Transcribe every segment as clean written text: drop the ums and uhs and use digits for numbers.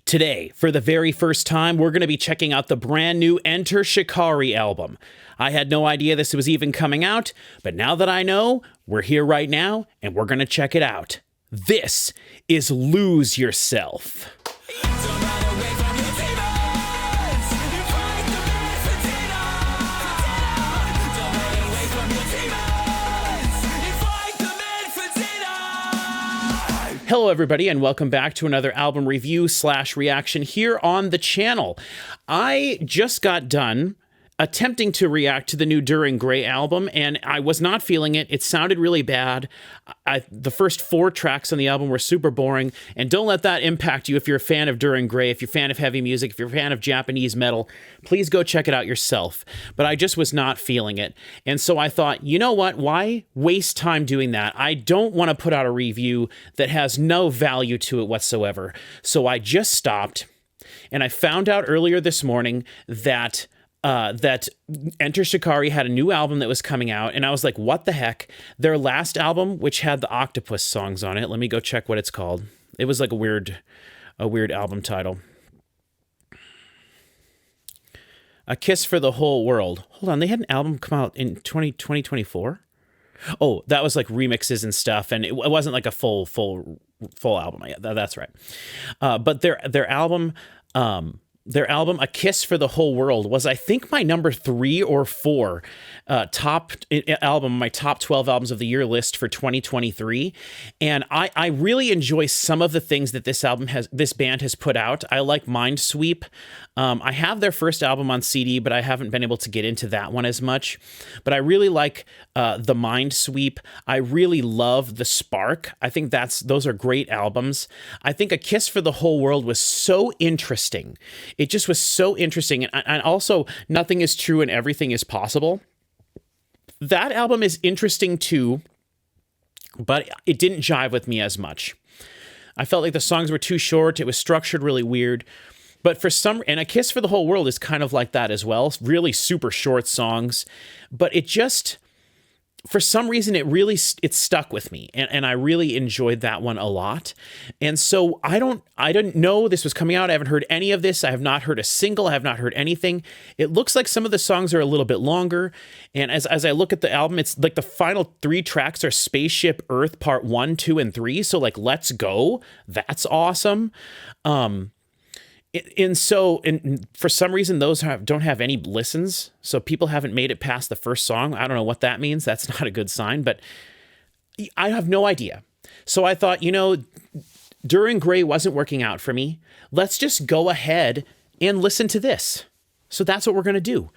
Today, for the very first time, we're going to be checking out the brand new Enter Shikari album. I had no idea this was even coming out, but now that I know, we're here right now, and we're going to check it out. This is Lose Yourself. Hello everybody, and welcome back to another album review / reaction here on the channel. I just got done attempting to react to the new During Grey album, and I was not feeling it. It sounded really bad. The first 4 tracks on the album were super boring, and don't let that impact you if you're a fan of During Grey, if you're a fan of heavy music, if you're a fan of Japanese metal. Please go check it out yourself. But I just was not feeling it. And so I thought, you know what? Why waste time doing that? I don't want to put out a review that has no value to it whatsoever. So I just stopped, and I found out earlier this morning that Enter Shikari had a new album that was coming out, and I was like, what the heck? Their last album, which had the octopus songs on it, let me go check what it's called. It was like a weird album title. A Kiss for the Whole World. Hold on, they had an album come out in 2024? Oh, that was like remixes and stuff, and it wasn't like a full album. Yeah, that's right. But their album, A Kiss for the Whole World, was, I think, my number 3 or 4 top album, my top 12 albums of the year list for 2023. And I really enjoy some of the things that this band has put out. I like Mindsweep. I have their first album on CD, but I haven't been able to get into that one as much. But I really like the Mindsweep. I really love The Spark. I think those are great albums. I think A Kiss for the Whole World was so interesting. It just was so interesting. And also, Nothing is True and Everything is Possible. That album is interesting too, but it didn't jive with me as much. I felt like the songs were too short. It was structured really weird. But and A Kiss for the Whole World is kind of like that as well. Really super short songs. But it just, for some reason, it stuck with me. And I really enjoyed that one a lot. And so I didn't know this was coming out. I haven't heard any of this. I have not heard a single. I have not heard anything. It looks like some of the songs are a little bit longer. And as I look at the album, it's like the final 3 tracks are Spaceship, Earth, Part 1, 2, and 3. So like, let's go. That's awesome. And for some reason, those don't have any listens. So people haven't made it past the first song. I don't know what that means. That's not a good sign, but I have no idea. So I thought, During Grey wasn't working out for me. Let's just go ahead and listen to this. So that's what we're going to do.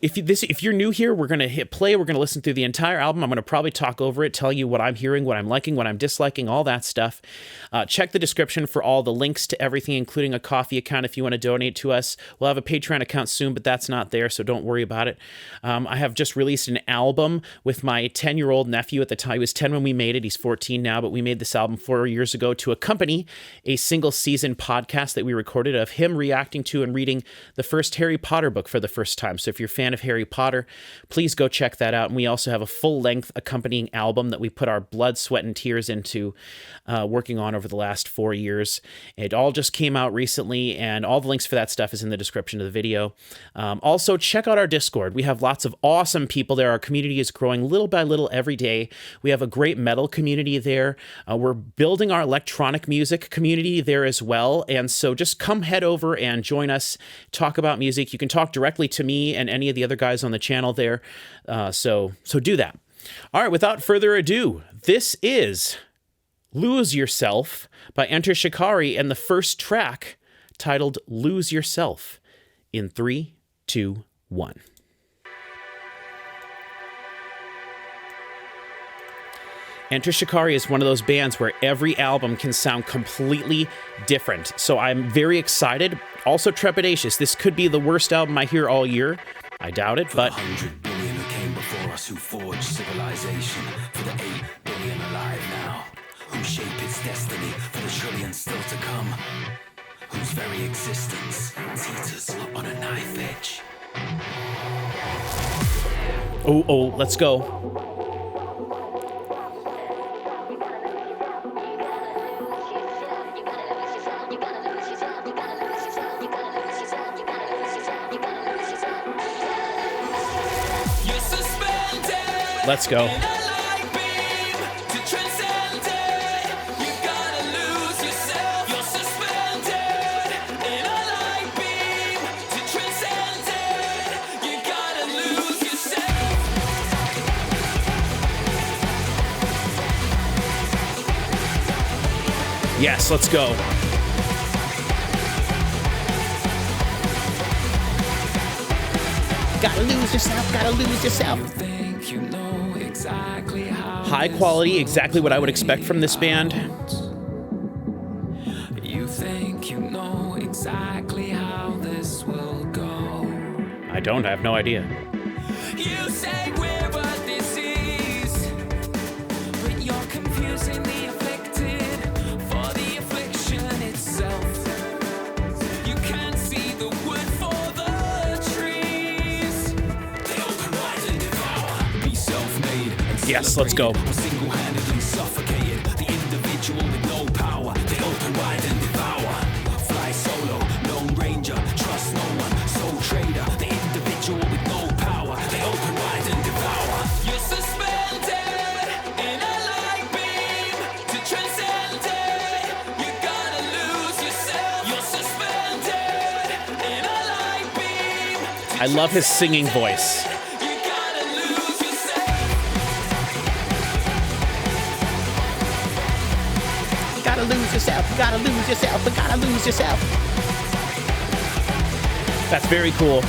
If you're new here, we're going to hit play. We're going to listen through the entire album. I'm going to probably talk over it, tell you what I'm hearing, what I'm liking, what I'm disliking, all that stuff. Check the description for all the links to everything, including a Ko-fi account if you want to donate to us. We'll have a Patreon account soon, but that's not there, so don't worry about it. I have just released an album with my 10-year-old nephew. At the time, he was 10 when we made it. He's 14 now, but we made this album 4 years ago to accompany a single-season podcast that we recorded of him reacting to and reading the first Harry Potter book for the first time. So if you're a fan of Harry Potter, please go check that out. And we also have a full-length accompanying album that we put our blood, sweat, and tears into working on over the last 4 years. It all just came out recently, and all the links for that stuff is in the description of the video. Also, check out our Discord. We have lots of awesome people there. Our community is growing little by little every day. We have a great metal community there. We're building our electronic music community there as well. And so just come head over and join us, talk about music. You can talk directly to me and any of the other guys on the channel there. So do that. All right, without further ado, this is Lose Yourself by Enter Shikari, and the first track titled Lose Yourself in 3, 2, 1. Enter Shikari is one of those bands where every album can sound completely different. So I'm very excited, also trepidatious. This could be the worst album I hear all year. I doubt it, but 100 billion who came before us, who forged civilization, for the 8 billion alive now, who shape its destiny for the trillions still to come, whose very existence teeters on a knife edge. Oh, let's go. Let's go. Yes, let's go. Gotta lose yourself, gotta lose yourself. You think you know exactly how High quality, exactly what I would expect from this band. You think you know exactly how this will go. I don't, I have no idea. You say we're a disease, but you're confusing the afflicted for the affliction itself. You can't see the wood for the trees. They open wide and devour. Be self-made and Yes, let's go. celebrated, or single-handedly suffocated. The individual with no power. They open wide and devour. Fly solo, lone ranger, trust no one, soul trader. The individual with no power. They open wide and devour. You're suspended in a light beam to transcend it. You gotta lose yourself. You're suspended in a light beam to I love his singing voice. you gotta lose yourself. Gotta lose yourself, gotta lose yourself, but gotta lose yourself. That's very cool.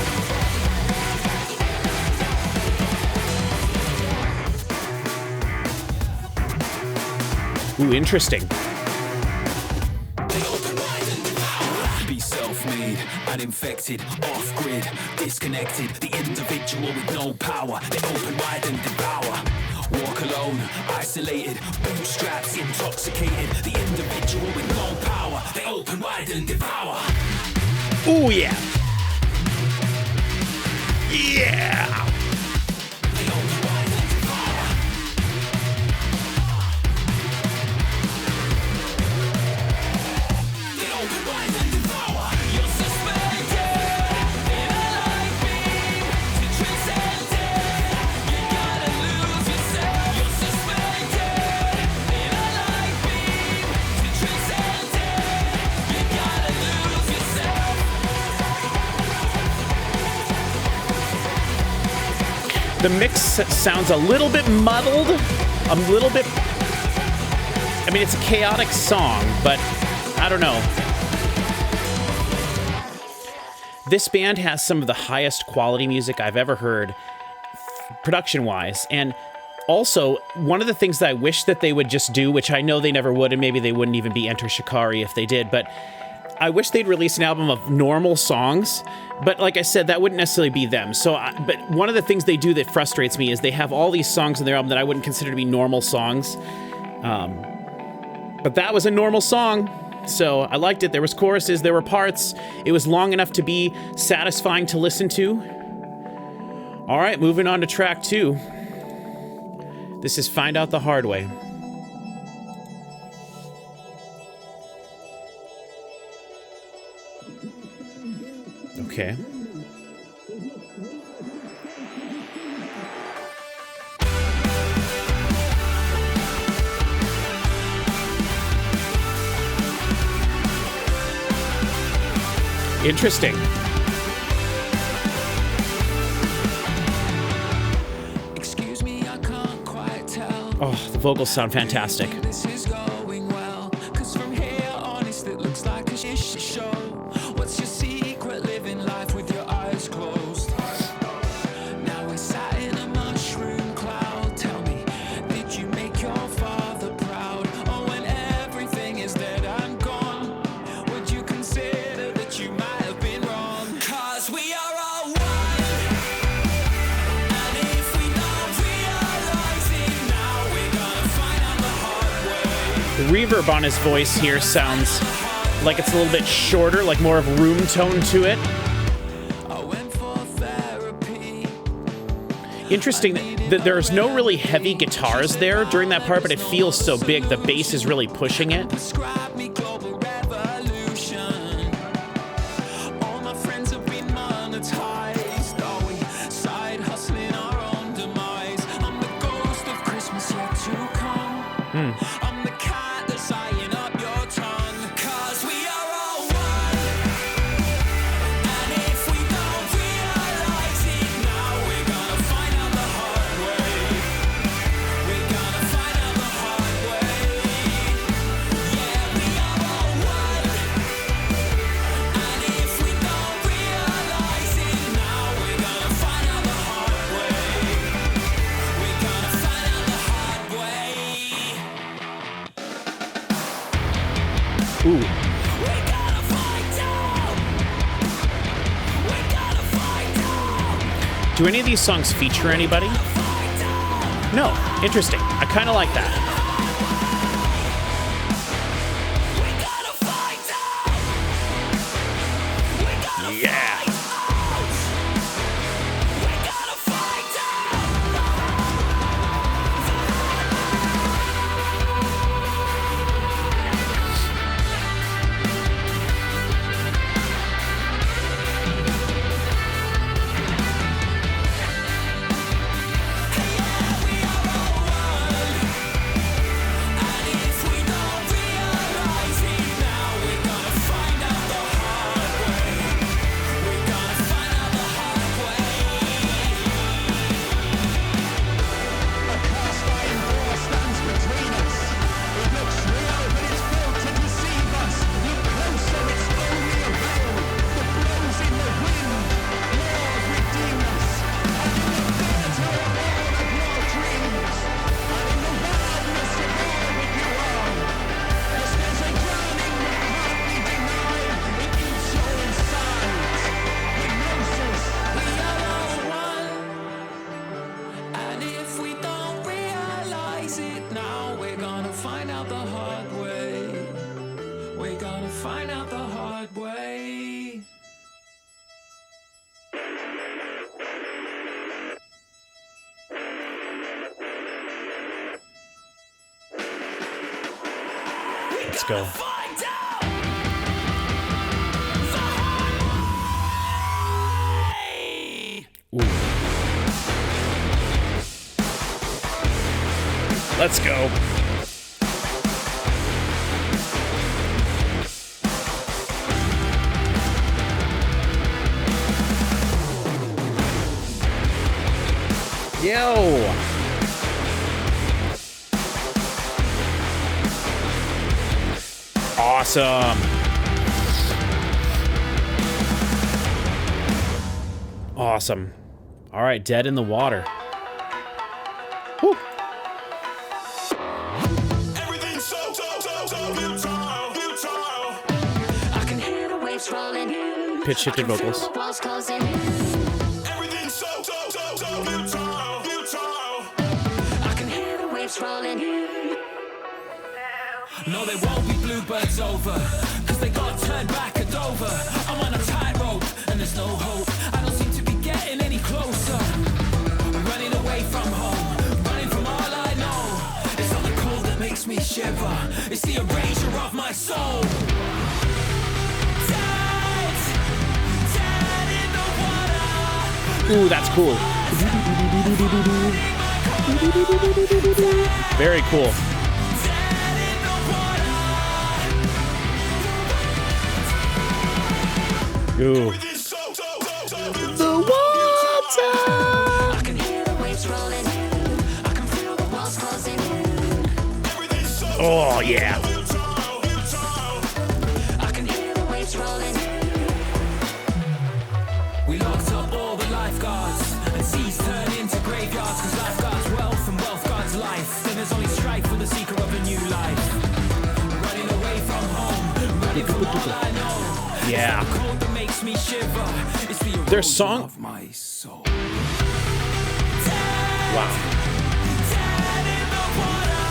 Ooh, interesting. Be self-made, uninfected, off-grid, disconnected. The individual with no power. They open wide and devour. Walk alone, isolated, bootstraps, intoxicated. The individual with no power. They open wide and devour. Ooh, yeah. Yeah. They open wide and devour. They open wide and devour. You're suspended in a light beam to transcend it. You gotta lose yourself. You're suspended in a light beam to transcend it. You gotta lose yourself. The mix sounds a little bit muddled, a little bit. I mean, it's a chaotic song, but I don't know. This band has some of the highest quality music I've ever heard, production-wise, and also one of the things that I wish that they would just do, which I know they never would, and maybe they wouldn't even be Enter Shikari if they did, but I wish they'd release an album of normal songs, but like I said, that wouldn't necessarily be them. But one of the things they do that frustrates me is they have all these songs in their album that I wouldn't consider to be normal songs. But that was a normal song, so I liked it. There was choruses, there were parts. It was long enough to be satisfying to listen to. All right, moving on to track 2. This is Find Out the Hard Way. Okay. Interesting. Excuse me, I can't quite tell. Oh, the vocals sound fantastic. This is going well, 'cause from here on it looks like a show. What's your secret? Living life with your eyes closed. Now we're sat in a mushroom cloud. Tell me, did you make your father proud? Or when everything is dead and gone, would you consider that you might have been wrong? 'Cause we are all one. And if we don't realize it now, we're gonna find out the hard way. The reverb on his voice here sounds like it's a little bit shorter, like more of a room tone to it. I went for therapy. Interesting that there's no really heavy guitars there during that part, but it feels so big. The bass is really pushing it. Prescribe me global revolution. All my friends have been monetized. Are we side hustling our own demise? I'm the Ooh. Do any of these songs feature anybody? No. Interesting. I kind of like that. Yeah. Let's go. Ooh. Let's go. Yo. Awesome. Awesome. All right, Dead in the Water. Woo. Everything's so futile. I can hear the waves rolling in. Pitch shifted vocals. Everything's so futile. I can hear the waves rolling in. No, they won't be bluebirds over, cause they got turned back at Dover. I'm on a tightrope, and there's no hope. I don't seem to be getting any closer. Running away from home, running from all I know. It's not the cold that makes me shiver, it's the erasure of my soul. Dead in the water. Ooh, that's cool. Very cool. Ooh. The water. I can hear the waves rolling in. I can feel the walls closing in. Oh, yeah. I can hear the waves rolling in. We locked up all the lifeguards, and seas turn into graveyards, cause lifeguards wealth and wealth guards life. Then there's only strife for the seeker of a new life. Running away from home, running from all I know. Yeah. Me shiver. It's the Their song of my soul. Wow. Dead in the water.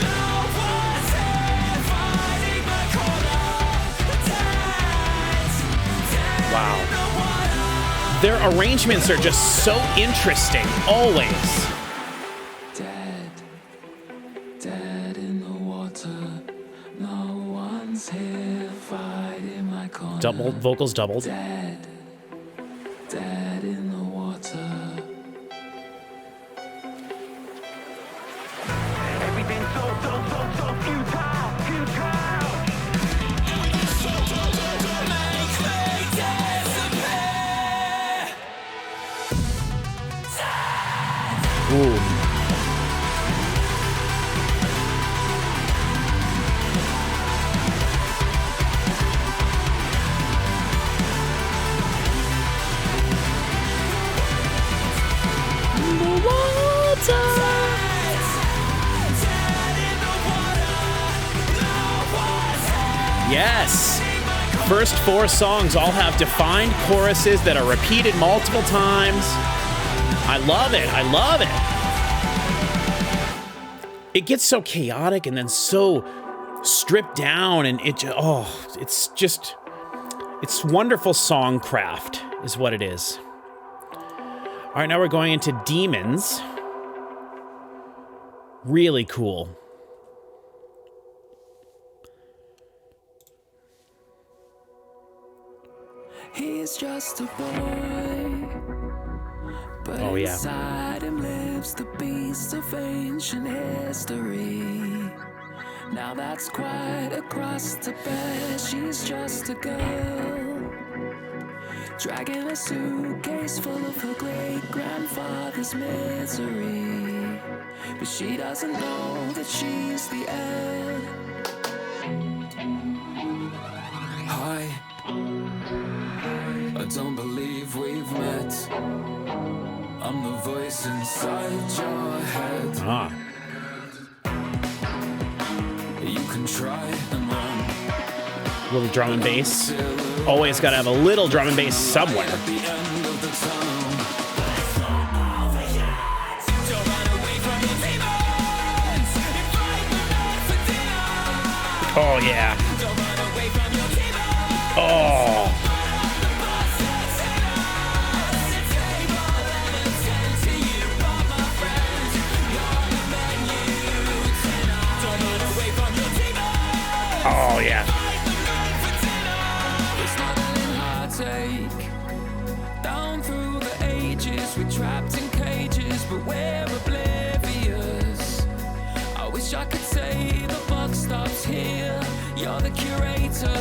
No one's here fighting my corner. Dead Wow. in the water. Their arrangements are just so interesting, always. Dead in the water. No one's here fighting my corner. Double vocals doubled. Dead in the water. Everything's so futile. Everything's so make me disappear. Ooh. Yes. First 4 songs all have defined choruses that are repeated multiple times. I love it. I love it. It gets so chaotic and then so stripped down, and it's wonderful songcraft is what it is. All right, now we're going into Demons. Really cool. He's just a boy, but oh, yeah. inside him lives the beast of ancient history. Now that's quite a cross to bear. She's just a girl, dragging a suitcase full of her great-grandfather's misery. But she doesn't know that she's the heir. Hi, I don't believe we've met. I'm the voice inside your head. Ah. You can try and run. Little drum and bass. Always got to have a little drum and bass somewhere. Oh, yeah. Oh. Oh, yeah. Down through the ages, we're trapped in cages, but we're oblivious. I wish I could say the buck stops here. You're the curator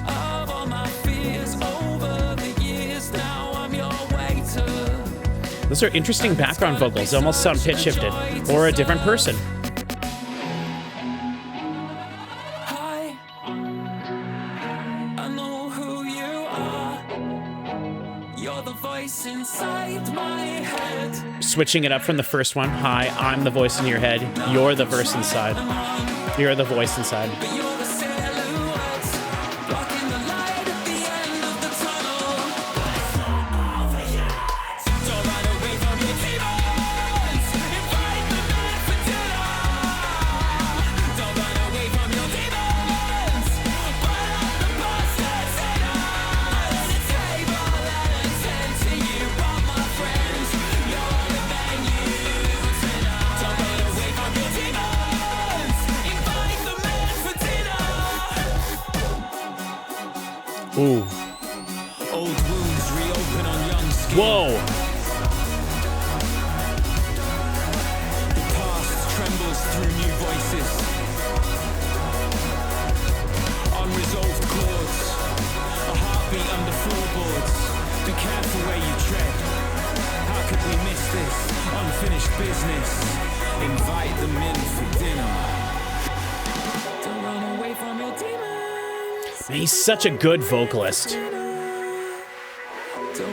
of all my fears over the years. Now I'm your waiter. Those are interesting background vocals. They almost sound pitch shifted, or a different person. Switching it up from the first one. Hi, I'm the voice in your head. You're the verse inside. You're the voice inside. Ooh. Old wounds reopen on young skin. Whoa. The past trembles through new voices. Unresolved chords. A heartbeat under floorboards. Be careful where you tread. How could we miss this unfinished business? Invite them in for dinner. Don't run away from your demons. He's such a good vocalist. Don't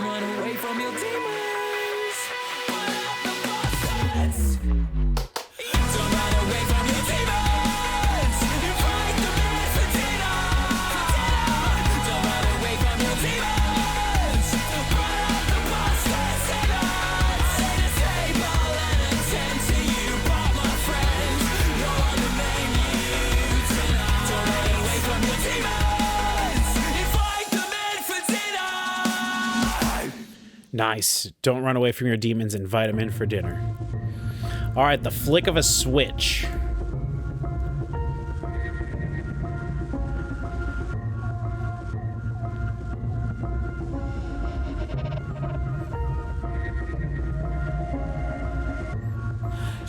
run away from your demons. Don't run away from your demons. Invite them in for dinner. Don't run away from your demons. Put up the pasta sinners. Set a table and attend to you, but my friend, you're on the menu tonight. Don't run away from your demons. Nice. Don't run away from your demons. Invite them in for dinner. All right, the flick of a switch.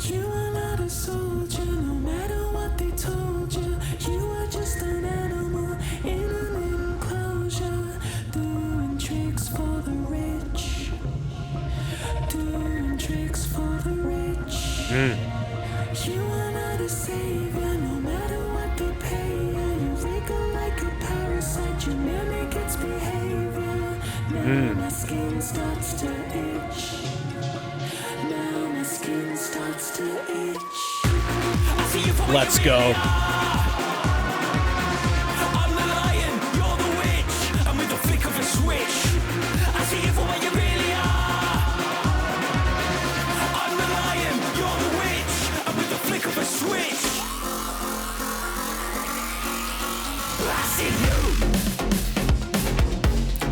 You are not a soldier, no matter what they told you. You are just an animal in an enclosure, doing tricks for the rich. Doing tricks for the rich. You are not a savior, no matter what they pay you. You wriggle like a parasite, you mimic its behavior. Now my skin starts to itch. Now my skin starts to itch. Let's go.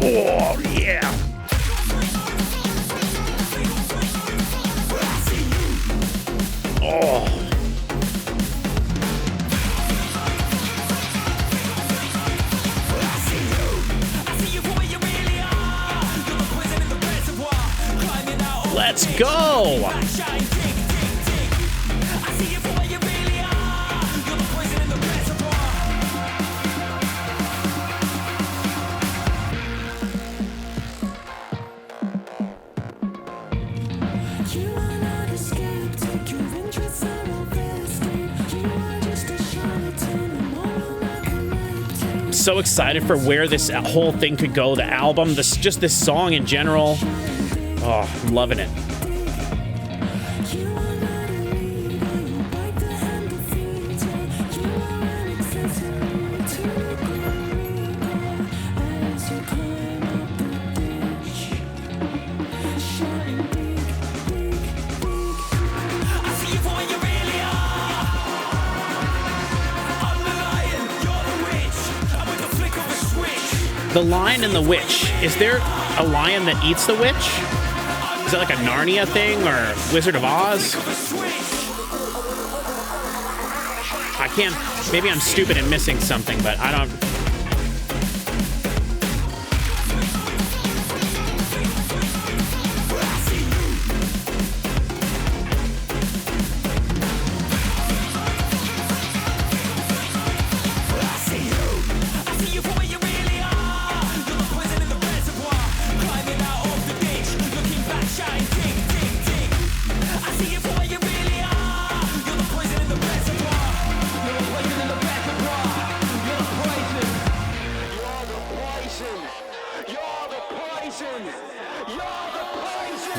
Oh, yeah. Oh. Let's go. So excited for where this whole thing could go. The album, just this song in general. Oh, I'm loving it. The Lion and the Witch. Is there a lion that eats the witch? Is that like a Narnia thing or Wizard of Oz? I can't. Maybe I'm stupid and missing something, but I don't.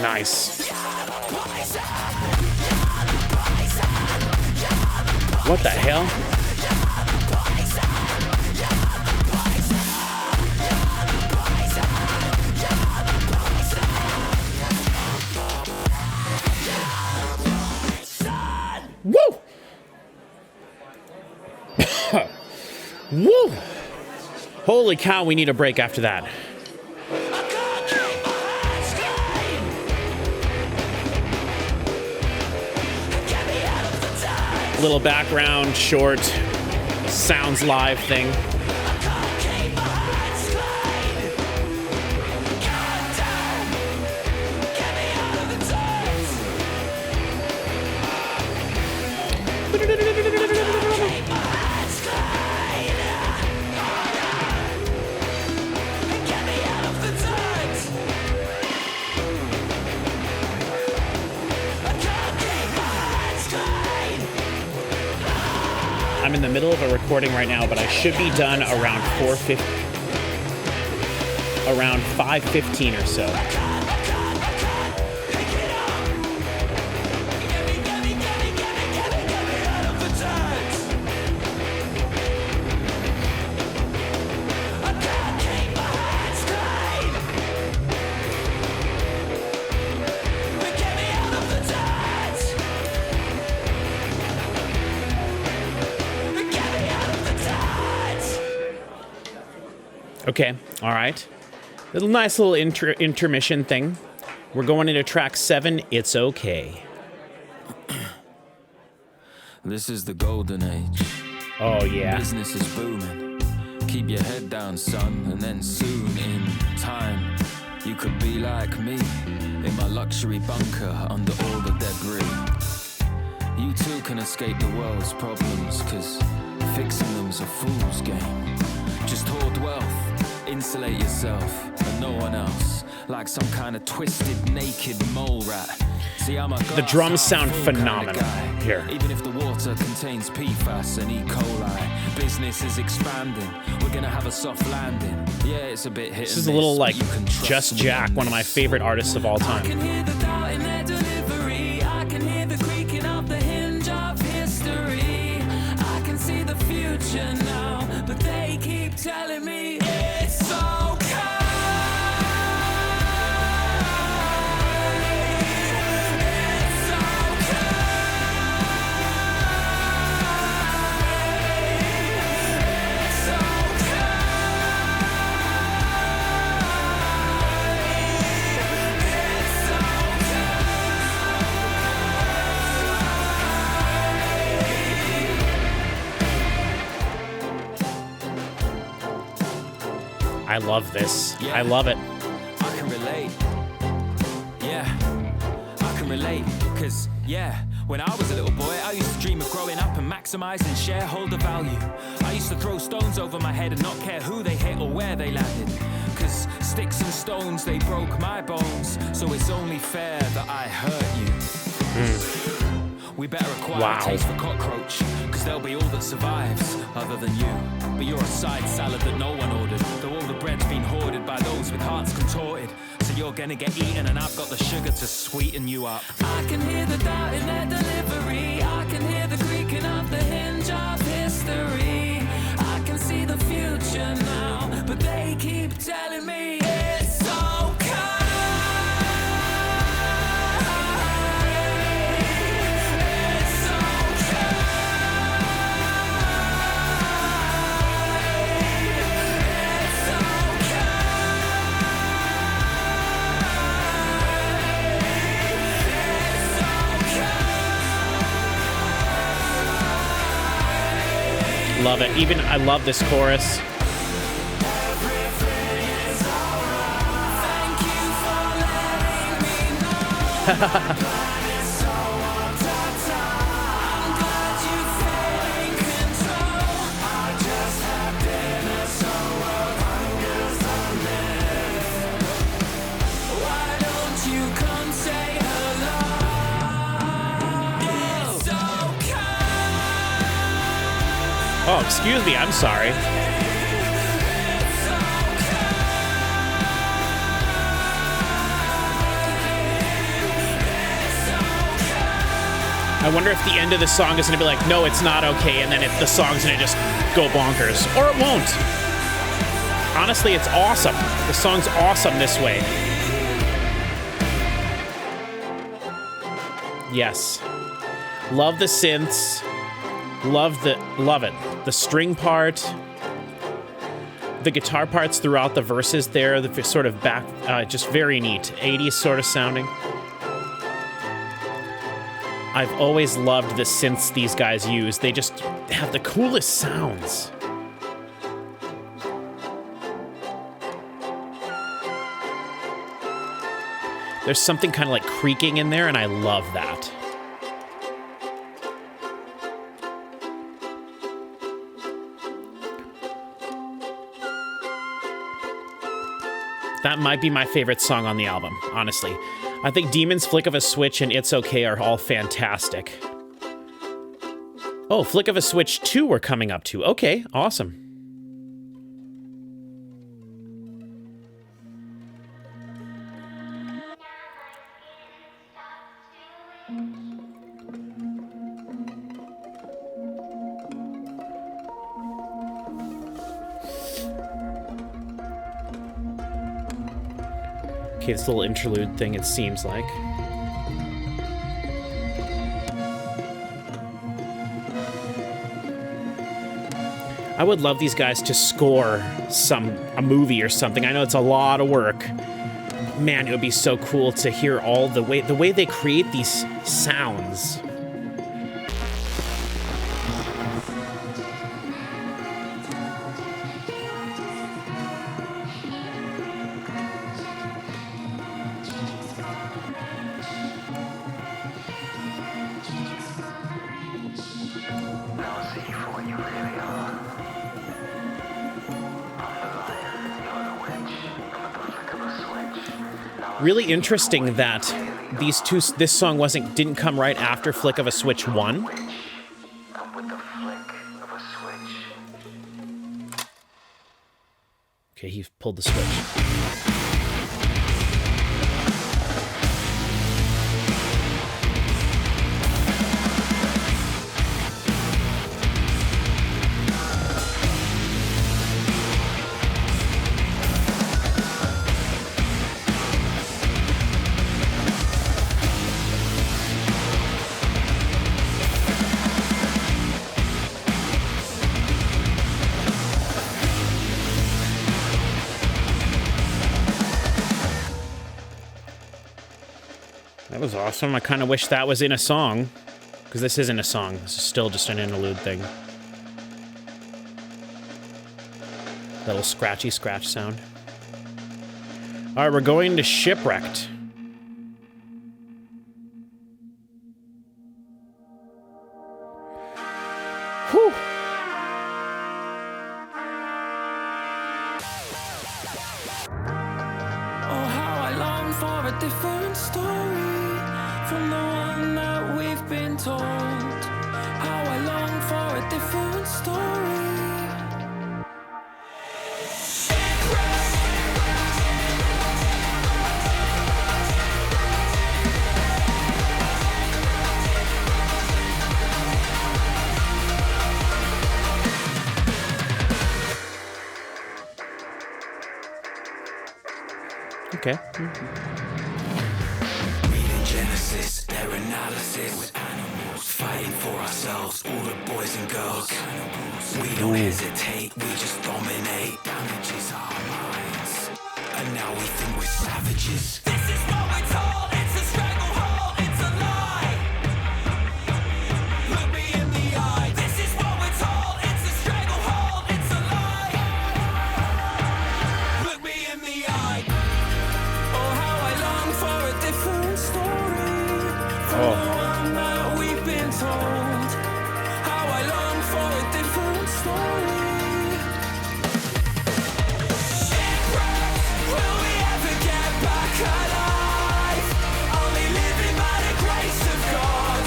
Nice. What the hell? Woo! Woo! Holy cow, we need a break after that. Little background, short, sounds live thing. I'm in the middle of a recording right now, but I should be done around 5:15 or so. Okay, all right. Nice little intermission thing. We're going into track 7, It's Okay. This is the golden age. Oh, yeah. Business is booming. Keep your head down, son, and then soon in time, you could be like me, in my luxury bunker under all the debris. You too can escape the world's problems, 'cause fixing them's a fool's game. Just hoard wealth, insulate yourself and no one else, like some kind of twisted, naked mole rat. See, I'm a the drums sound phenomenal here. Even if the water contains PFAS and E. coli, business is expanding. We're gonna have a soft landing. Yeah, it's a bit hit. This is a little like Just Jack, one of my favorite artists of all time. I can hear the doubt in their delivery. I can hear the creaking of the hinge of history. I can see the future now, but they keep telling me it's okay. It's okay. I love this. Yeah. I love it. I can relate. Yeah, I can relate. Cause, yeah, when I was a little boy, I used to dream of growing up and maximizing shareholder value. I used to throw stones over my head and not care who they hit or where they landed. Cause sticks and stones, they broke my bones. So it's only fair that I hurt you. We better acquire a taste for cockroach, cause they'll be all that survives, other than you. But you're a side salad that no one ordered, though all the bread's been hoarded by those with hearts contorted. So you're gonna get eaten and I've got the sugar to sweeten you up. I can hear the doubt in their delivery, I can hear the creaking of the hinge of history. I can see the future now, but they keep telling me it's okay. Love it. Even I love this chorus. Oh, excuse me, I'm sorry. I wonder if the end of the song is going to be like, no, it's not okay, and then the song's going to just go bonkers. Or it won't. Honestly, it's awesome. The song's awesome this way. Yes. Love the synths. Love it. The string part, the guitar parts throughout the verses there, the sort of back, just very neat. 80s sort of sounding. I've always loved the synths these guys use. They just have the coolest sounds. There's something kind of like creaking in there, and I love that. That might be my favorite song on the album, honestly. I think Demon's Flick of a Switch and It's Okay are all fantastic. Oh, Flick of a Switch 2 we're coming up to. Okay, awesome. Okay, this little interlude thing, it seems like. I would love these guys to score a movie or something. I know it's a lot of work. Man, it would be so cool to hear all the way they create these sounds. Really interesting that this song didn't come right after Flick of a Switch 1. Okay, he pulled the switch. That was awesome. I kind of wish that was in a song, because this isn't a song. This is still just an interlude thing. Little scratchy scratch sound. All right, we're going to Shipwrecked. Whew. Oh, how I long for a different story from the one that we've been told. How I long for a different story. Okay. Reading Genesis, their analysis. With animals fighting for ourselves, all the boys and girls. We don't hesitate, we just dominate. Damages our minds, and now we think we're savages. This is what we're told, it's a stranglehold, it's a lie. Look me in the eye. This is what we're told, it's a stranglehold, it's a lie. Look me in the eye. Oh, how I long for a different story from the one that we've been told. How I long for a different story. Shipwrecked, will we ever get back alive? Only living by the grace of God.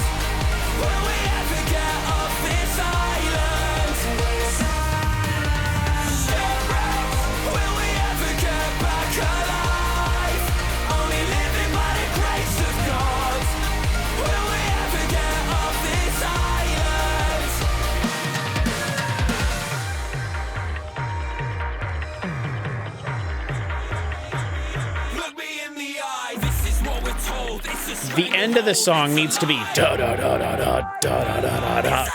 Will we ever get off this island? Shipwrecked, will we ever get back alive? Only living by the grace of God. Will we ever get off this island? Look me in the eye. This is what we're told. It's a The end of the song needs to be da da da da da da da da da.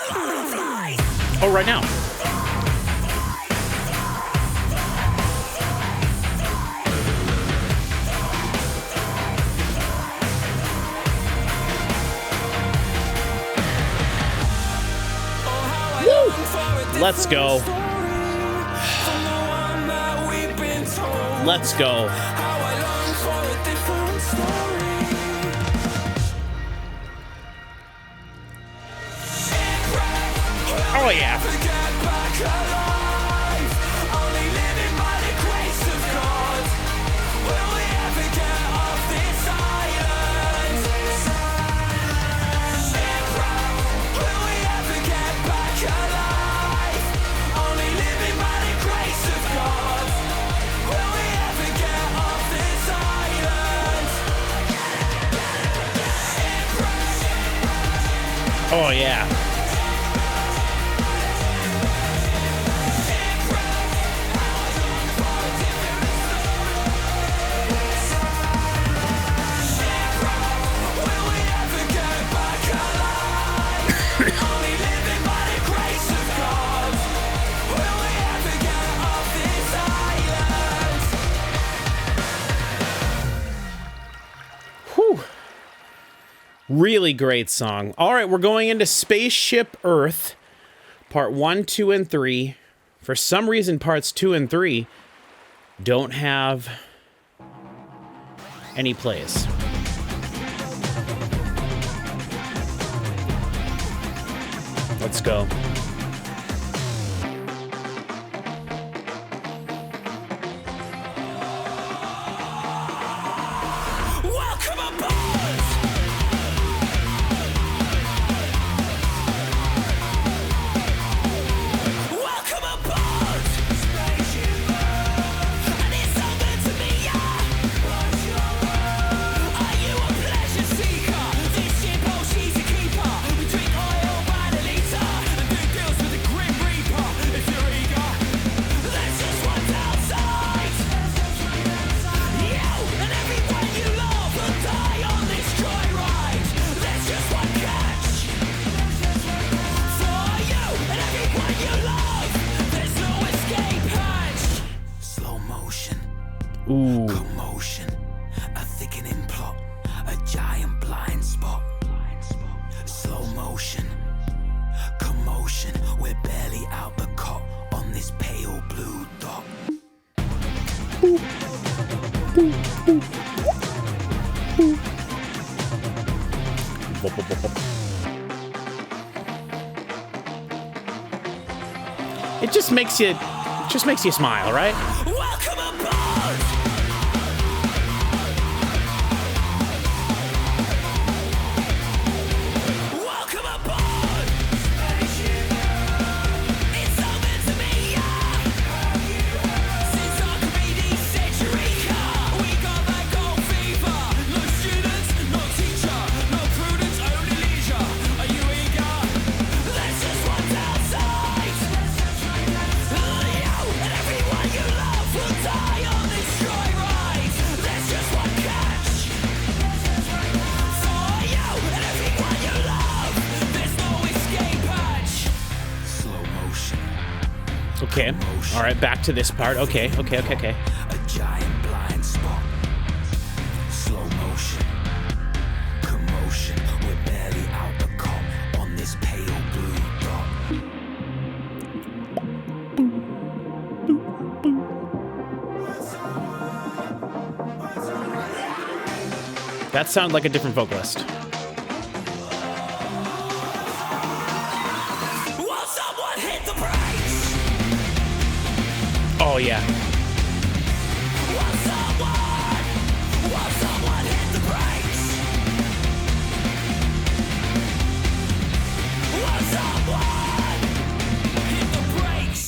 Oh, right now. Woo! Let's go. Let's go. Oh yeah. Oh yeah. Whew. Really great song. All right, we're going into Spaceship Earth, part 1, 2, and 3. For some reason, parts 2 and 3 don't have any plays. Let's go. Welcome aboard! Welcome aboard! Spaceship, and it's so good to meet ya. Are you a pleasure seeker? This ship, oh, she's a keeper. We drink oil by the liter and do deals with the Grim Reaper. If you're eager, let's just watch outside. You and everyone you love will die on this joyride. There's just one catch. For you and everyone you love, there's no escape hatch. Slow motion, Ooh. commotion, a thickening plot, a giant blind spot. Slow motion, commotion, we're barely out the cot on this pale blue dot. It just makes you smile, right? Welcome aboard! Welcome aboard! Spaceship! It's all meant to be, yeah! Since Archimedes' century, we got that gold fever. No students, no teacher, no prudence, only leisure. Are you eager? There's just one downside. You and everyone you love will die on this joyride. There's just one catch. For you and everyone you love, there's no escape hatch. Slow motion. Okay. All right, back to this part. Okay. A giant blind spot. Slow motion. Commotion. We're barely out the cop on this pale blue dot. That sounded like a different vocalist. Will someone hit the brakes? Oh yeah. Will someone hit the brakes? Will someone hit the brakes?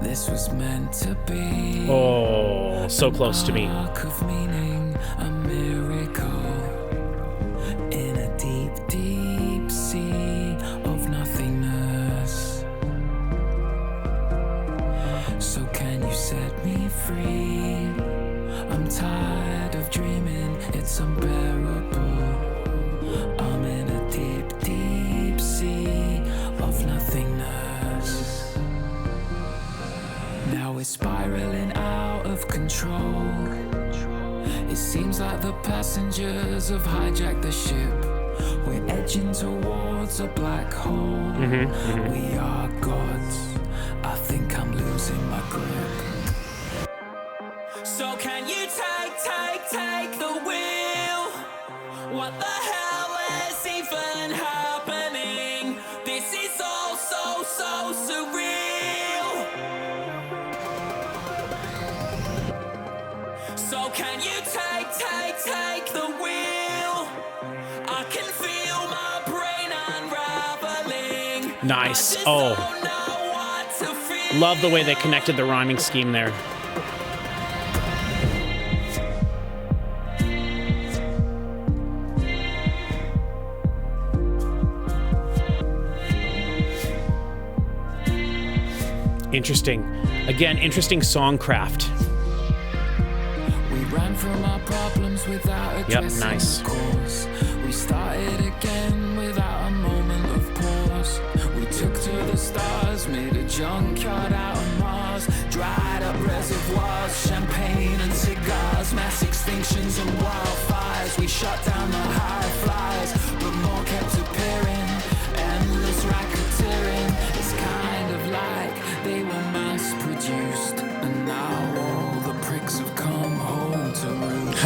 This was meant to be. Oh, so close to me. Arc of meaning, a miracle in a deep, deep sea of nothingness. So can you set me free? I'm tired of dreaming, it's unbearable. I'm in a deep, deep sea of nothingness. Now we're spiraling out of control. It seems like the passengers have hijacked the ship. We're edging towards a black hole. We are gods. I think I'm losing my grip. So can you take the wheel? What the hell is even happening? This is all so surreal. So can you take the wheel? I can feel my brain unraveling. Nice. I just Oh. don't know what to feel. Love the way they connected the rhyming scheme there. Interesting. Again, interesting songcraft. We ran from our problems without addressing nice. the cause. We started again without a moment of pause. We took to the stars, made a junkyard out of Mars. Dried up reservoirs, champagne and cigars. Mass extinctions and wildfires. We shut down the high flyers, but more kept appearing. Endless racketeering. It's kind of like they were mass produced, and now all the pricks have come home to roost.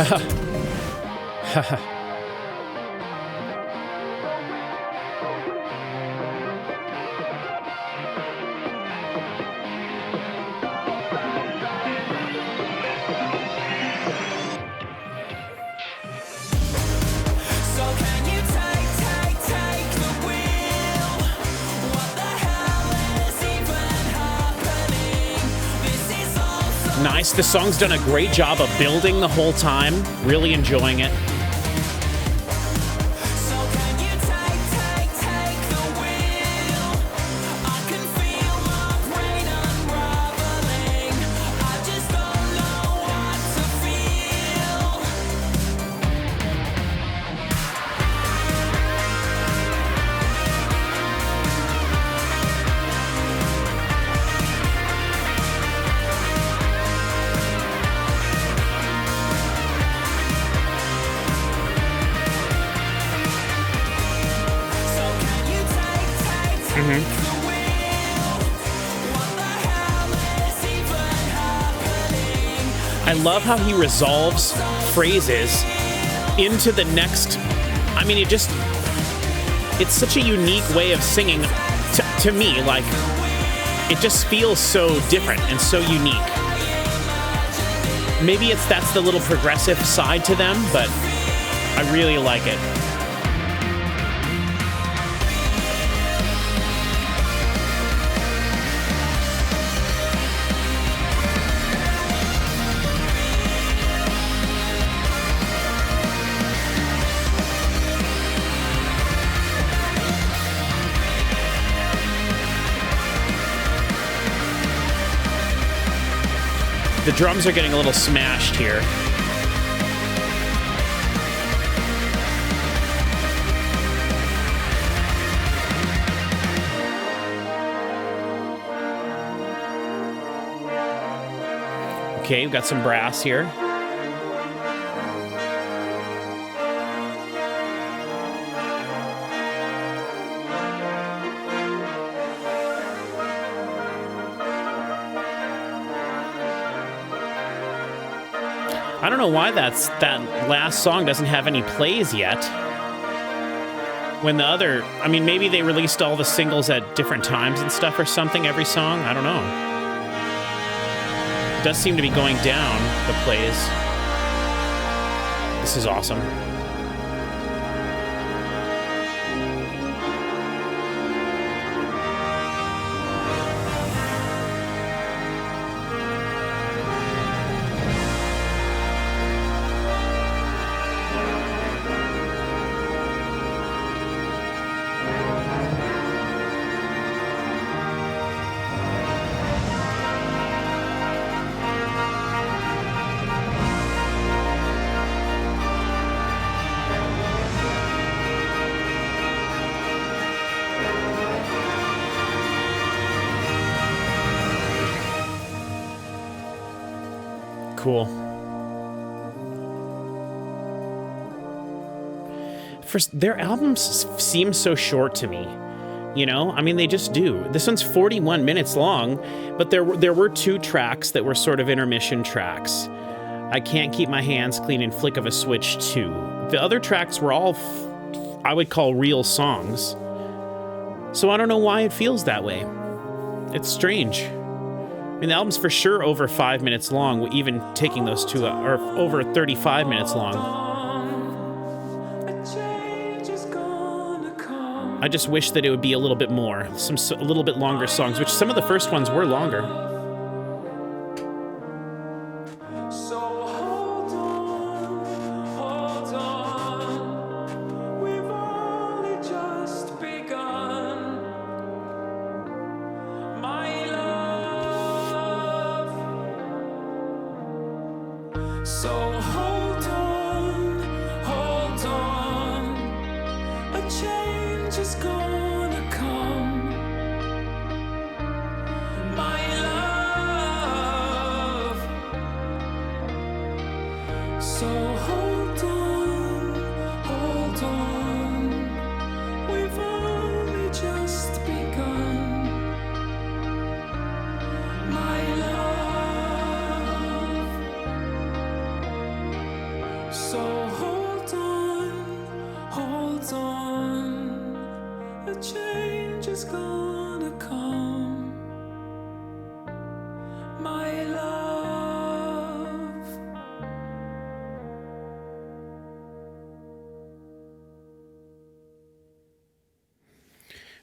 So can you take the wheel? What the hell is even happening? This is all so Nice. The song's done a great job of building the whole time. Really enjoying it. So can you take the wheel? I can feel my brain unraveling. I just don't know what to feel. I love how he resolves phrases into the next. I mean, it's such a unique way of singing to me. Like, it just feels so different and so unique. Maybe that's the little progressive side to them, but I really like it. The drums are getting a little smashed here. Okay, we've got some brass here. I don't know why that last song doesn't have any plays yet. When the other, I mean, maybe they released all the singles at different times and stuff or something, every song. I don't know. It does seem to be going down, the plays. This is awesome. Cool. First, their albums seem so short to me. You know, I mean, they just do. This one's 41 minutes long, but there were 2 tracks that were sort of intermission tracks. I Can't Keep My Hands Clean and Flick of a Switch 2. The other tracks were all, I would call real songs. So I don't know why it feels that way. It's strange. I mean, the album's for sure over 5 minutes long, even taking those 2, or over 35 minutes long. I just wish that it would be a little bit more, a little bit longer songs, which some of the first ones were longer.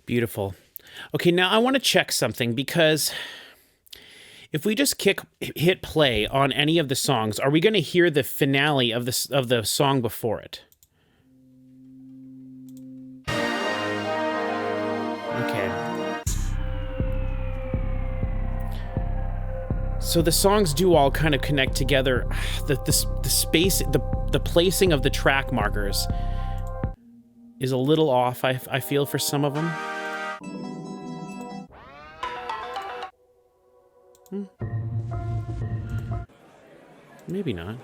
Beautiful. Okay, now I want to check something, because if we just hit play on any of the songs, are we going to hear the finale of the song before it? Okay. So the songs do all kind of connect together. The space, the placing of the track markers is a little off, I feel, for some of them. Maybe not.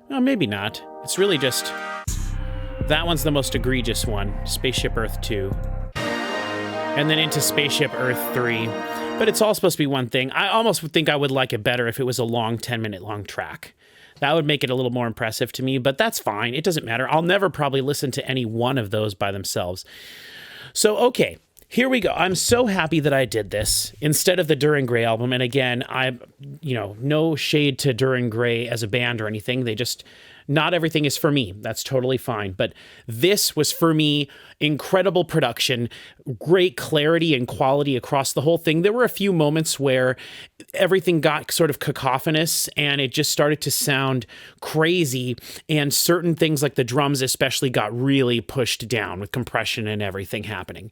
No, maybe not. It's really just... That one's the most egregious one. Spaceship Earth 2. and then into Spaceship Earth 3. But it's all supposed to be one thing. I almost would think I would like it better if it was a long 10-minute long track. That would make it a little more impressive to me, but that's fine. It doesn't matter. I'll never probably listen to any one of those by themselves. So, okay, here we go. I'm so happy that I did this instead of the Duran Gray album. And again, no shade to Duran Gray as a band or anything. Not everything is for me. That's totally fine. But this was for me, incredible production, great clarity and quality across the whole thing. There were a few moments where everything got sort of cacophonous and it just started to sound crazy. And certain things like the drums especially got really pushed down with compression and everything happening.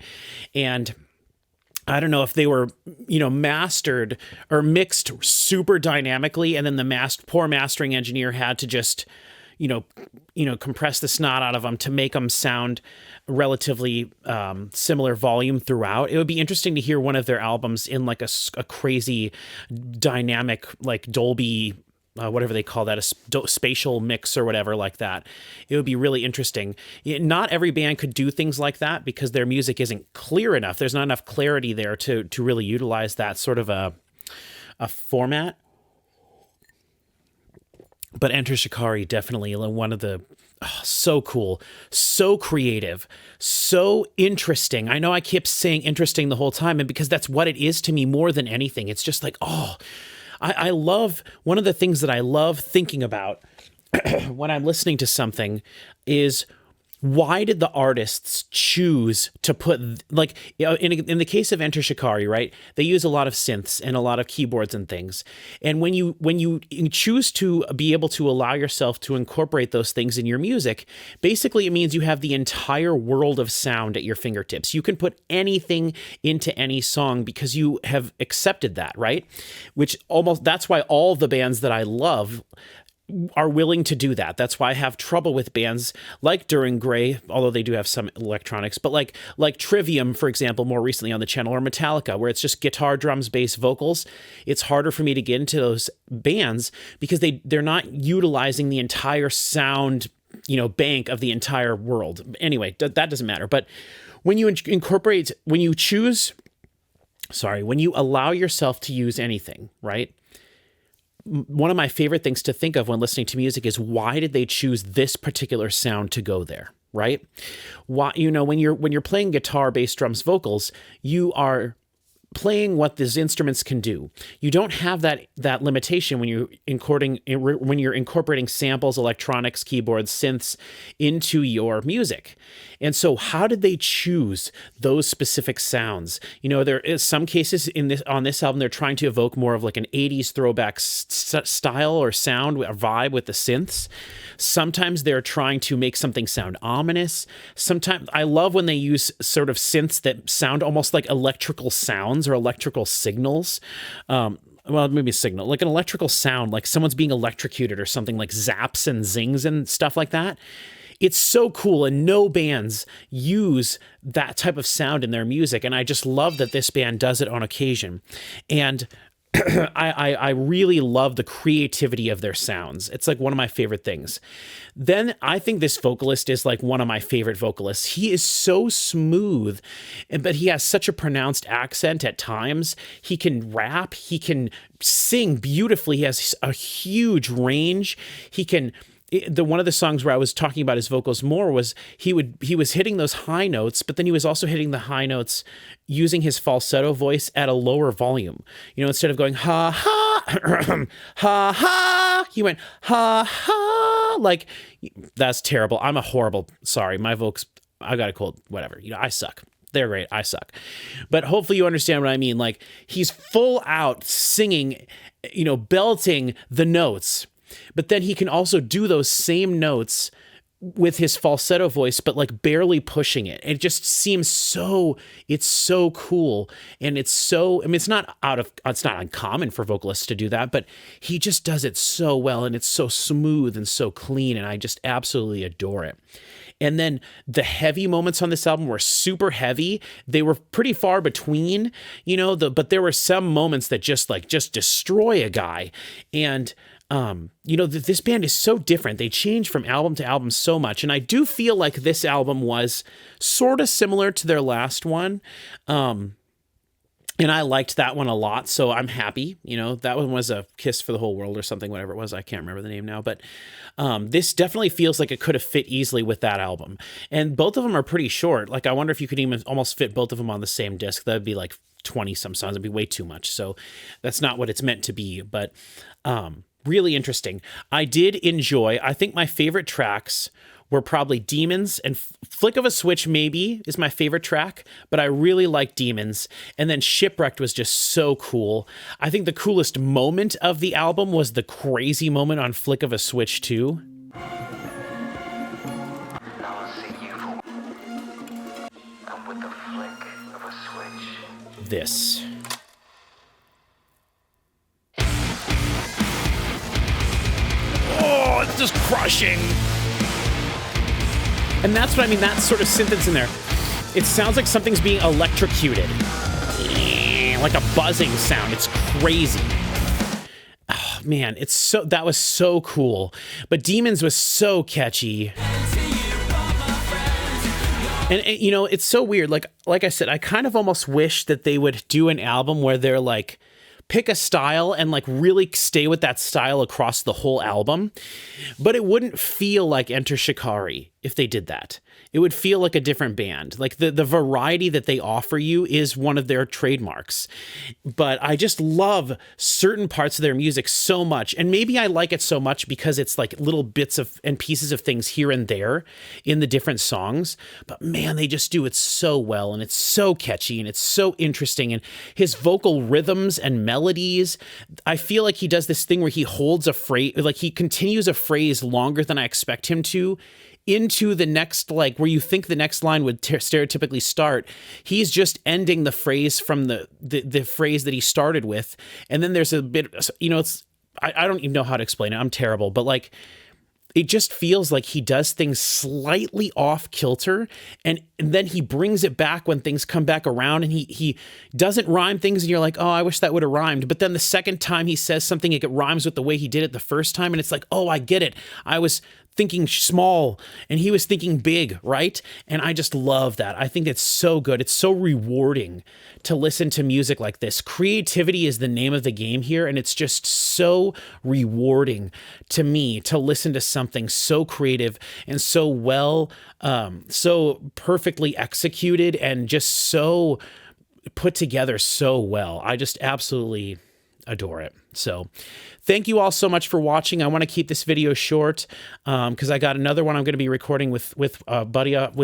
And I don't know if they were, mastered or mixed super dynamically, and then the poor mastering engineer had to just compress the snot out of them to make them sound relatively similar volume throughout. It would be interesting to hear one of their albums in like a crazy dynamic, like Dolby, whatever they call that, a spatial mix or whatever like that. It would be really interesting. Not every band could do things like that because their music isn't clear enough. There's not enough clarity there to really utilize that sort of a format. But Enter Shikari, definitely one of the, so cool, so creative, so interesting. I know I kept saying interesting the whole time, and because that's what it is to me more than anything. It's just like, I love, one of the things that I love thinking about when I'm listening to something is, why did the artists choose to put, like, in the case of Enter Shikari, right? They use a lot of synths and a lot of keyboards and things. And when you choose to be able to allow yourself to incorporate those things in your music, basically it means you have the entire world of sound at your fingertips. You can put anything into any song because you have accepted that, right? That's why all the bands that I love are willing to do that. That's why I have trouble with bands like Duran Gray, although they do have some electronics, but like Trivium, for example, more recently on the channel, or Metallica, where it's just guitar, drums, bass, vocals. It's harder for me to get into those bands because they're not utilizing the entire sound, bank of the entire world. Anyway, that doesn't matter. But when you when you allow yourself to use anything, right? One of my favorite things to think of when listening to music is, why did they choose this particular sound to go there, right? Why, when you're playing guitar, bass, drums, vocals, you are playing what these instruments can do. You don't have that limitation when you're incorporating samples, electronics, keyboards, synths into your music. And so how did they choose those specific sounds? There is some cases on this album, they're trying to evoke more of like an 80s throwback style or sound, or vibe with the synths. Sometimes they're trying to make something sound ominous. Sometimes I love when they use sort of synths that sound almost like electrical sounds or electrical signals. Maybe a signal, like an electrical sound, like someone's being electrocuted or something, like zaps and zings and stuff like that. It's so cool, and no bands use that type of sound in their music, and I just love that this band does it on occasion. And I really love the creativity of their sounds. It's like one of my favorite things. Then I think this vocalist is like one of my favorite vocalists. He is so smooth, but he has such a pronounced accent at times. He can rap. He can sing beautifully. He has a huge range. One of the songs where I was talking about his vocals more was he was hitting those high notes, but then he was also hitting the high notes using his falsetto voice at a lower volume. Instead of going ha ha ha ha, he went ha ha. Like, that's terrible. I'm a horrible. Sorry, my vocals. I got a cold. Whatever. I suck. They're great. I suck. But hopefully you understand what I mean. Like, he's full out singing, belting the notes. But then he can also do those same notes with his falsetto voice, but like barely pushing it. It just seems it's so cool. And it's not uncommon for vocalists to do that, but he just does it so well. And it's so smooth and so clean. And I just absolutely adore it. And then the heavy moments on this album were super heavy. They were pretty far between, but there were some moments that just destroy a guy. And you know, this band is so different. They change from album to album so much. And I do feel like this album was sort of similar to their last one. And I liked that one a lot, so I'm happy. You know, that one was a Kiss for the Whole World or something, whatever it was. I can't remember the name now, but this definitely feels like it could have fit easily with that album. And both of them are pretty short. Like, I wonder if you could even almost fit both of them on the same disc. That would be like 20-some songs. It'd be way too much. So that's not what it's meant to be, but really interesting. I did enjoy, I think my favorite tracks were probably Demons, and Flick of a Switch maybe is my favorite track, but I really like Demons. And then Shipwrecked was just so cool. I think the coolest moment of the album was the crazy moment on Flick of a Switch too. This. Oh, it's just crushing. And that's what I mean, that sort of synth that's in there. It sounds like something's being electrocuted. Like a buzzing sound. It's crazy. Oh, man, that was so cool. But Demons was so catchy. And you know, it's so weird. Like I said, I kind of almost wish that they would do an album where they're like, pick a style and like really stay with that style across the whole album. But it wouldn't feel like Enter Shikari if they did that. It would feel like a different band. Like the variety that they offer you is one of their trademarks. But I just love certain parts of their music so much. And maybe I like it so much because it's like little bits of and pieces of things here and there in the different songs. But man, they just do it so well. And it's so catchy and it's so interesting. And his vocal rhythms and melodies, I feel like he does this thing where he holds a phrase, like he continues a phrase longer than I expect him to, into the next, like where you think the next line would stereotypically start. He's just ending the phrase from the phrase that he started with. And then there's a bit, you know, I don't even know how to explain it. I'm terrible, but like, it just feels like he does things slightly off kilter, and then he brings it back when things come back around, and he doesn't rhyme things, and you're like, oh, I wish that would have rhymed. But then the second time he says something, it rhymes with the way he did it the first time, and it's like, oh, I get it. I was thinking small and he was thinking big, right? And I just love that. I think it's so good. It's so rewarding to listen to music like this. Creativity is the name of the game here, and it's just so rewarding to me to listen to something so creative and so well, so perfectly executed and just so put together so well. I just absolutely adore it. So thank you all so much for watching. I want to keep this video short because I got another one I'm going to be recording with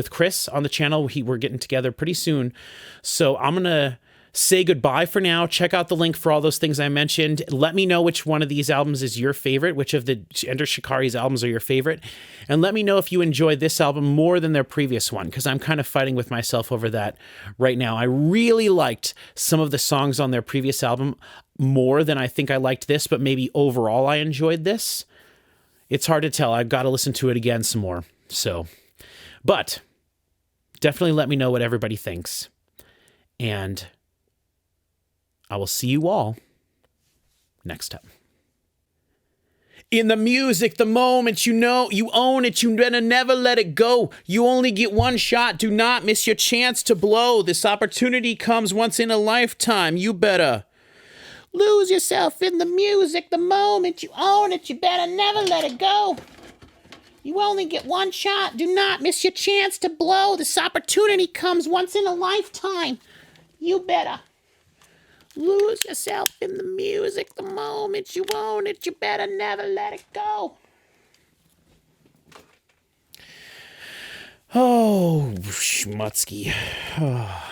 Chris on the channel. We're getting together pretty soon. So I'm going to say goodbye for now. Check out the link for all those things I mentioned. Let me know which one of these albums is your favorite, which of the Enter Shikari's albums are your favorite. And let me know if you enjoyed this album more than their previous one, because I'm kind of fighting with myself over that right now. I really liked some of the songs on their previous album more than I think I liked this, but maybe overall I enjoyed this. It's hard to tell. I've got to listen to it again some more. So, but definitely let me know what everybody thinks. And I will see you all next time. In the music, the moment you know, you own it, you better never let it go. You only get one shot. Do not miss your chance to blow. This opportunity comes once in a lifetime. You better lose yourself in the music. The moment you own it, you better never let it go. You only get one shot. Do not miss your chance to blow. This opportunity comes once in a lifetime. You better lose yourself in the music. The moment you own it, you better never let it go. Oh, Schmutzky. Oh.